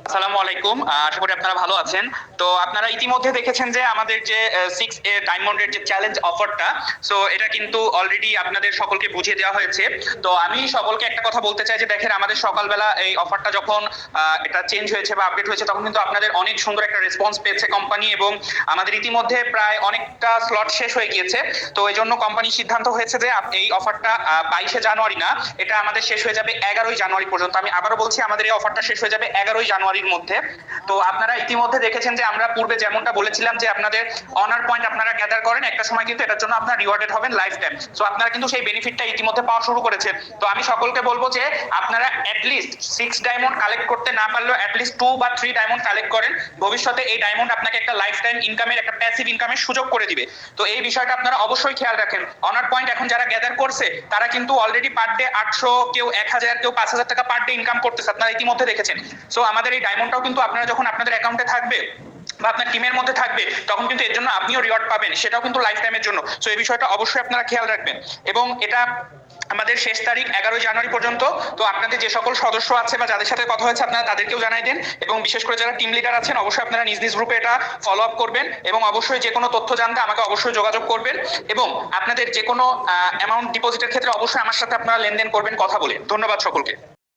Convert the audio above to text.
আসসালামু আলাইকুম। আশা করি আপনারা ভালো আছেন। তো আপনারা ইতিমধ্যে দেখেছেন যে আমাদের যে 6 ডায়মন্ডের যে চ্যালেঞ্জ অফারটা, সো এটা কিন্তু অলরেডি আপনাদের সকলকে বুঝিয়ে দেওয়া হয়েছে। তো আমি সকলকে একটা কথা বলতে চাই যে দেখেন, আমাদের সকালবেলা এই অফারটা যখন এটা চেঞ্জ হয়েছে বা আপডেট হয়েছে, তখন কিন্তু আপনাদের অনেক সুন্দর একটা রেসপন্স পেয়েছে কোম্পানি, এবং আমাদের ইতিমধ্যে প্রায় অনেকটা স্লট শেষ হয়ে গিয়েছে। তো এই জন্য কোম্পানির সিদ্ধান্ত হয়েছে যে এই অফারটা 22শে জানুয়ারি না, এটা আমাদের শেষ হয়ে যাবে 11ই জানুয়ারি পর্যন্ত। আমি আবারও বলছি, আমাদের এই অফারটা শেষ হয়ে যাবে 11ই জানুয়ারির মধ্যে। তো আপনারা ইতিমধ্যে দেখেছেন যে আমরা পূর্বে যেমনটা বলেছিলাম যে আপনাদের অনার পয়েন্ট আপনারা গ্যাদার করেন, একটা সময় কিন্তু এটার জন্য আপনারা রিওয়ার্ডেড হবেন লাইফ টাইম। সো আপনারা কিন্তু সেই বেনিফিটটা ইতিমধ্যে পাওয়া শুরু করেছেন। তো আমি সকলকে বলবো যে আপনারা অ্যাটলিস্ট 6 ডায়মন্ড কালেক্ট করতে না পারলেও অ্যাটলিস্ট 2 বা 3 ডায়মন্ড কালেক্ট করেন। ভবিষ্যতে এই ডায়মন্ড আপনাকে একটা লাইফ টাইম ইনকামের, একটা প্যাসিভ ইনকামের সুযোগ করে দিবে। তো এই বিষয়টা আপনারা অবশ্যই খেয়াল রাখেন। অনার পয়েন্ট এখন যারা গ্যাদার করছে তারা কিন্তু অলরেডি পার ডে 800, কেউ 1000, কেউ 5000 টাকা পার ডে ইনকাম করতেছে, আপনারা ইতিমধ্যে দেখেছেন। সো আমাদের এই ডায়মন্ডটাও কিন্তু আপনারা যখন আপনাদের অ্যাকাউন্টে থাকবে বা আপনার টিমের মধ্যে থাকবে, তখন কিন্তু এর জন্য আপনিও রিওয়ার্ড পাবেন, সেটাও কিন্তু লাইফ টাইমের জন্য। সো এই বিষয়টা অবশ্যই আপনারা খেয়াল রাখবেন। এবং এটা আমাদের শেষ তারিখ 11ই জানুয়ারি পর্যন্ত। তো আপনাদের যে সকল সদস্য আছে বা যাদের সাথে কথা হয়েছে, আপনারা তাদেরকেও জানাই দেন। এবং বিশেষ করে যারা টিম লিডার আছেন, অবশ্যই আপনারা নিজ নিজ গ্রুপে এটা ফলো আপ করবেন, এবং অবশ্যই যে কোনো তথ্য জানতে আমাকে অবশ্যই যোগাযোগ করবেন। এবং আপনাদের যে কোনো অ্যামাউন্ট ডিপোজিটের ক্ষেত্রে অবশ্যই আমার সাথে আপনারা লেনদেন করবেন কথা বলে। ধন্যবাদ সকলকে।